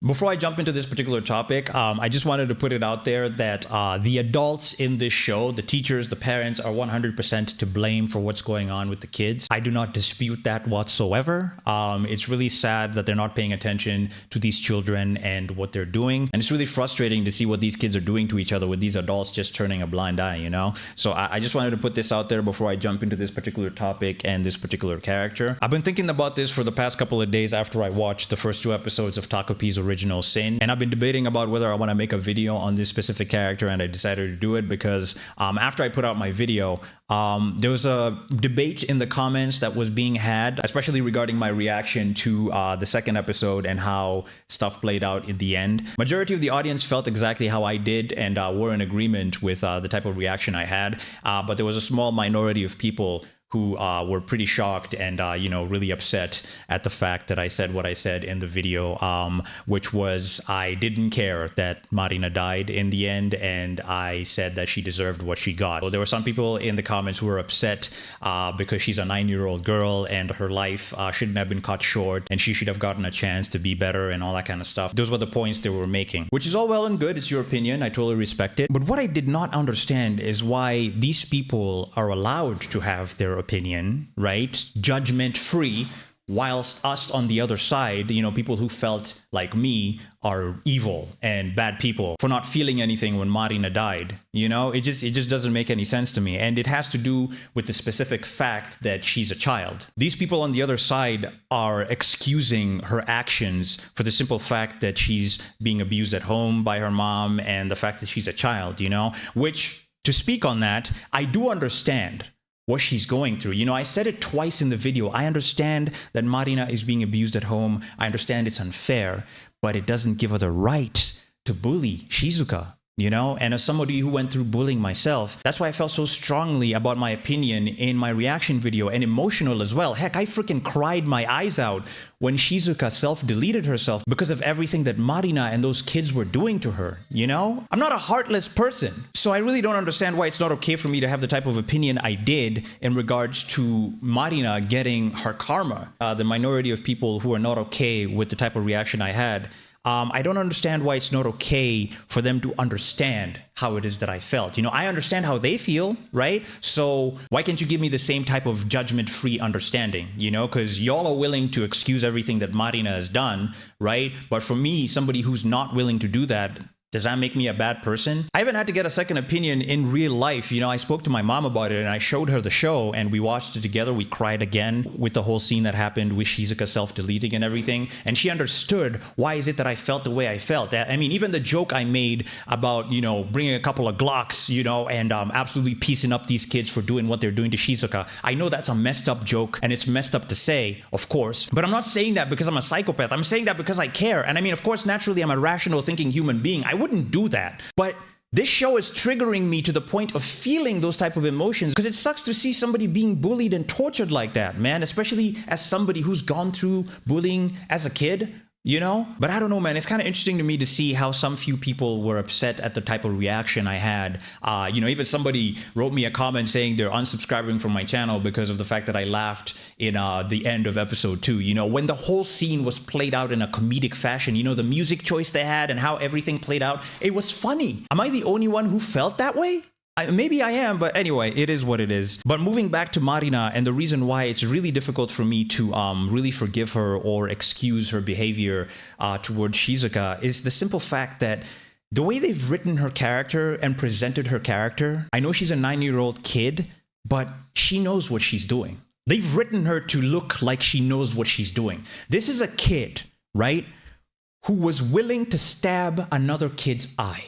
Before I jump into this particular topic, I just wanted to put it out there that the adults in this show, the teachers, the parents, are 100% to blame for what's going on with the kids. I do not dispute that whatsoever. It's really sad that they're not paying attention to these children and what they're doing. And it's really frustrating to see what these kids are doing to each other with these adults just turning a blind eye, you know? So I just wanted to put this out there before I jump into this particular topic and this particular character. I've been thinking about this for the past couple of days after I watched the first two episodes of Taco P's Original Sin, and I've been debating about whether I want to make a video on this specific character, and I decided to do it because after I put out my video, there was a debate in the comments that was being had, especially regarding my reaction to the second episode and how stuff played out in the end. Majority of the audience felt exactly how I did and were in agreement with the type of reaction I had, but there was a small minority of people who were pretty shocked and, really upset at the fact that I said what I said in the video, which was I didn't care that Marina died in the end, and I said that she deserved what she got. So there were some people in the comments who were upset because she's a 9-year-old girl and her life shouldn't have been cut short and she should have gotten a chance to be better and all that kind of stuff. Those were the points they were making, which is all well and good. It's your opinion. I totally respect it. But what I did not understand is why these people are allowed to have their opinion, right? Judgment free, whilst us on the other side, people who felt like me are evil and bad people for not feeling anything when Marina died. It just doesn't make any sense to me. And it has to do with the specific fact that she's a child. These people on the other side are excusing her actions for the simple fact that she's being abused at home by her mom and the fact that she's a child, which, to speak on that, I do understand what she's going through. I said it twice in the video. I understand that Marina is being abused at home. I understand it's unfair, but it doesn't give her the right to bully Shizuka. And as somebody who went through bullying myself, that's why I felt so strongly about my opinion in my reaction video, and emotional as well. Heck, I freaking cried my eyes out when Shizuka self-deleted herself because of everything that Marina and those kids were doing to her, I'm not a heartless person. So I really don't understand why it's not okay for me to have the type of opinion I did in regards to Marina getting her karma. The minority of people who are not okay with the type of reaction I had, I don't understand why it's not okay for them to understand how it is that I felt. I understand how they feel, right? So why can't you give me the same type of judgment-free understanding, because y'all are willing to excuse everything that Marina has done, right? But for me, somebody who's not willing to do that, does that make me a bad person? I haven't had to get a second opinion in real life. I spoke to my mom about it and I showed her the show and we watched it together. We cried again with the whole scene that happened with Shizuka self-deleting and everything. And she understood why is it that I felt the way I felt. I mean, even the joke I made about, bringing a couple of Glocks, and absolutely piecing up these kids for doing what they're doing to Shizuka. I know that's a messed up joke and it's messed up to say, of course. But I'm not saying that because I'm a psychopath. I'm saying that because I care. And I mean, of course, naturally, I'm a rational thinking human being. I wouldn't do that. But this show is triggering me to the point of feeling those type of emotions because it sucks to see somebody being bullied and tortured like that, man, especially as somebody who's gone through bullying as a kid. But I don't know, man. It's kind of interesting to me to see how some few people were upset at the type of reaction I had. Even somebody wrote me a comment saying they're unsubscribing from my channel because of the fact that I laughed in the end of episode 2. When the whole scene was played out in a comedic fashion, the music choice they had and how everything played out, it was funny. Am I the only one who felt that way? Maybe I am, but anyway, it is what it is. But moving back to Marina, and the reason why it's really difficult for me to really forgive her or excuse her behavior towards Shizuka is the simple fact that the way they've written her character and presented her character, I know she's a 9-year-old kid, but she knows what she's doing. They've written her to look like she knows what she's doing. This is a kid, right, who was willing to stab another kid's eye.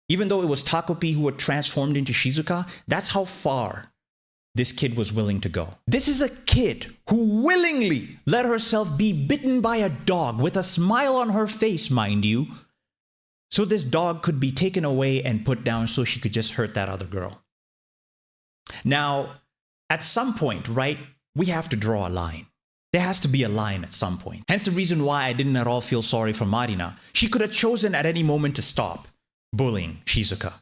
Even though it was Takopi who had transformed into Shizuka, that's how far this kid was willing to go. This is a kid who willingly let herself be bitten by a dog with a smile on her face, mind you, so this dog could be taken away and put down so she could just hurt that other girl. Now, at some point, right, we have to draw a line. There has to be a line at some point. Hence the reason why I didn't at all feel sorry for Marina. She could have chosen at any moment to stop bullying Shizuka.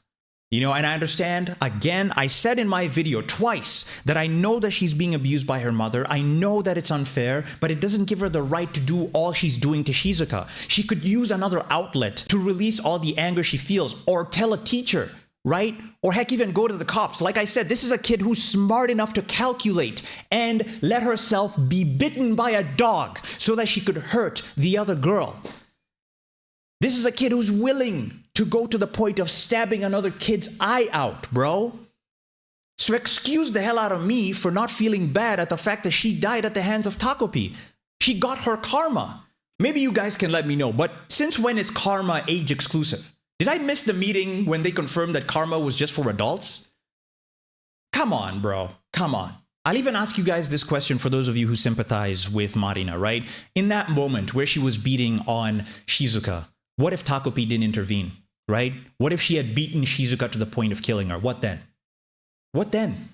You know, and I understand, again, I said in my video twice that I know that she's being abused by her mother. I know that it's unfair, but it doesn't give her the right to do all she's doing to Shizuka. She could use another outlet to release all the anger she feels, or tell a teacher, right? Or heck, even go to the cops. Like I said, this is a kid who's smart enough to calculate and let herself be bitten by a dog so that she could hurt the other girl. This is a kid who's willing to go to the point of stabbing another kid's eye out, bro. So excuse the hell out of me for not feeling bad at the fact that she died at the hands of Takopi. She got her karma. Maybe you guys can let me know, but since when is karma age exclusive? Did I miss the meeting when they confirmed that karma was just for adults? Come on, bro. Come on. I'll even ask you guys this question for those of you who sympathize with Marina, right? In that moment where she was beating on Shizuka, what if Takopi didn't intervene, right? What if she had beaten Shizuka to the point of killing her? What then? What then?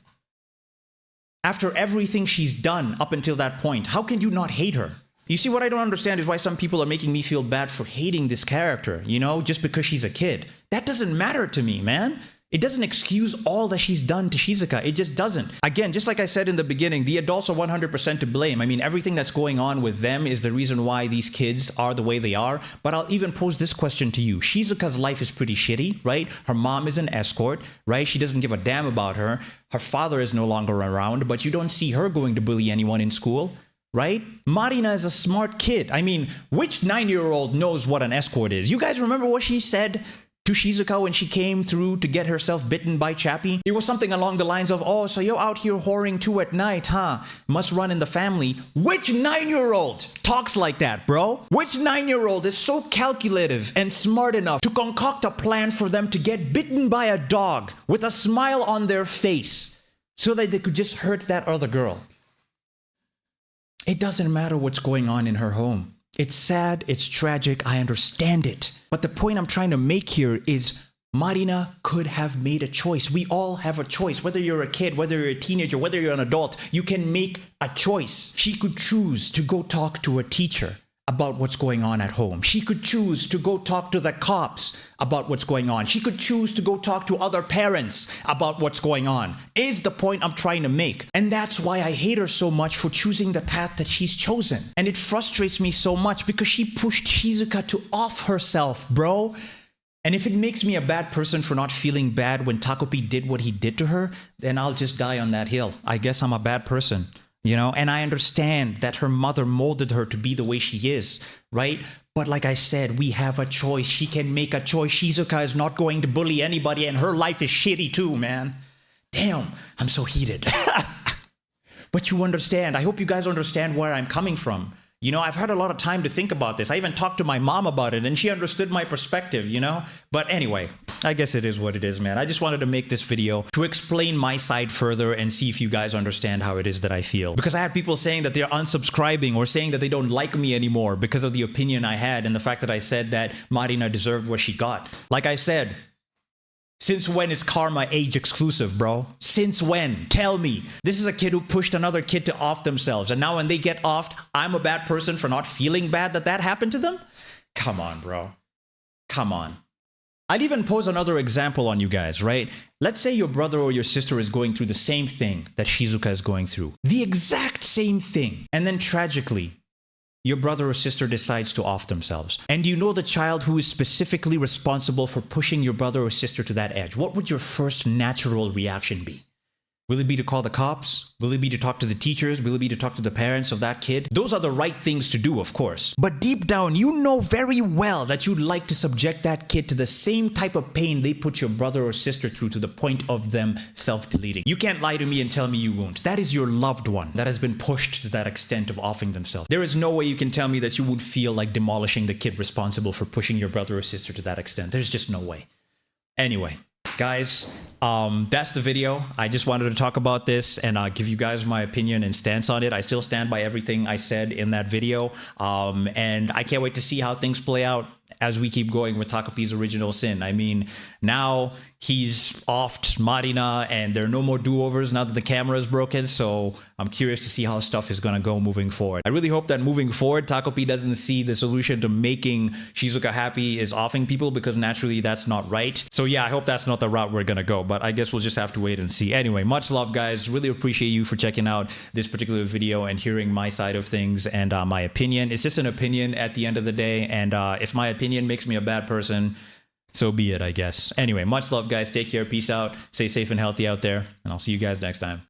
After everything she's done up until that point, how can you not hate her? You see, what I don't understand is why some people are making me feel bad for hating this character, you know, just because she's a kid. That doesn't matter to me, man. It doesn't excuse all that she's done to Shizuka. It just doesn't. Again, just like I said in the beginning, the adults are 100% to blame. I mean, everything that's going on with them is the reason why these kids are the way they are. But I'll even pose this question to you. Shizuka's life is pretty shitty, right? Her mom is an escort, right? She doesn't give a damn about her. Her father is no longer around, but you don't see her going to bully anyone in school, right? Marina is a smart kid. I mean, which 9-year-old knows what an escort is? You guys remember what she said to Shizuka when she came through to get herself bitten by Chappie? It was something along the lines of, oh, so you're out here whoring too at night, huh? Must run in the family. Which 9-year-old talks like that, bro? Which 9-year-old is so calculative and smart enough to concoct a plan for them to get bitten by a dog with a smile on their face so that they could just hurt that other girl? It doesn't matter what's going on in her home. It's sad, it's tragic, I understand it. But the point I'm trying to make here is Marina could have made a choice. We all have a choice. Whether you're a kid, whether you're a teenager, whether you're an adult, you can make a choice. She could choose to go talk to a teacher about what's going on at home. She could choose to go talk to the cops about what's going on. She could choose to go talk to other parents about what's going on, is the point I'm trying to make. And that's why I hate her so much for choosing the path that she's chosen. And it frustrates me so much because she pushed Shizuka to off herself, bro. And if it makes me a bad person for not feeling bad when Takopi did what he did to her, then I'll just die on that hill. I guess I'm a bad person. You know, and I understand that her mother molded her to be the way she is, right? But like I said, we have a choice. She can make a choice. Shizuka is not going to bully anybody, and her life is shitty too, man. Damn, I'm so heated. But you understand. I hope you guys understand where I'm coming from. You know, I've had a lot of time to think about this. I even talked to my mom about it, and she understood my perspective, you know? But anyway, I guess it is what it is, man. I just wanted to make this video to explain my side further and see if you guys understand how it is that I feel. Because I had people saying that they're unsubscribing or saying that they don't like me anymore because of the opinion I had and the fact that I said that Marina deserved what she got. Like I said, since when is karma age exclusive, bro? Since when? Tell me. This is a kid who pushed another kid to off themselves, and now when they get offed, I'm a bad person for not feeling bad that that happened to them? Come on, bro. Come on. I'd even pose another example on you guys, right? Let's say your brother or your sister is going through the same thing that Shizuka is going through. The exact same thing. And then tragically, your brother or sister decides to off themselves. And you know the child who is specifically responsible for pushing your brother or sister to that edge. What would your first natural reaction be? Will it be to call the cops? Will it be to talk to the teachers? Will it be to talk to the parents of that kid? Those are the right things to do, of course. But deep down, you know very well that you'd like to subject that kid to the same type of pain they put your brother or sister through to the point of them self-deleting. You can't lie to me and tell me you won't. That is your loved one that has been pushed to that extent of offing themselves. There is no way you can tell me that you would feel like demolishing the kid responsible for pushing your brother or sister to that extent. There's just no way. Anyway, guys, that's the video. I just wanted to talk about this and give you guys my opinion and stance on it. I still stand by everything I said in that video, and I can't wait to see how things play out as we keep going with Takapi's original sin. I mean, now he's offed Marina and there are no more do-overs now that the camera is broken. So I'm curious to see how stuff is going to go moving forward. I really hope that moving forward, Takapi doesn't see the solution to making Shizuka happy is offing people, because naturally that's not right. So yeah, I hope that's not the route we're going to go, but I guess we'll just have to wait and see. Anyway, much love, guys. Really appreciate you for checking out this particular video and hearing my side of things and my opinion. It's just an opinion at the end of the day. And if my opinion makes me a bad person, so be it, I guess. Anyway, much love, guys. Take care. Peace out. Stay safe and healthy out there. And I'll see you guys next time.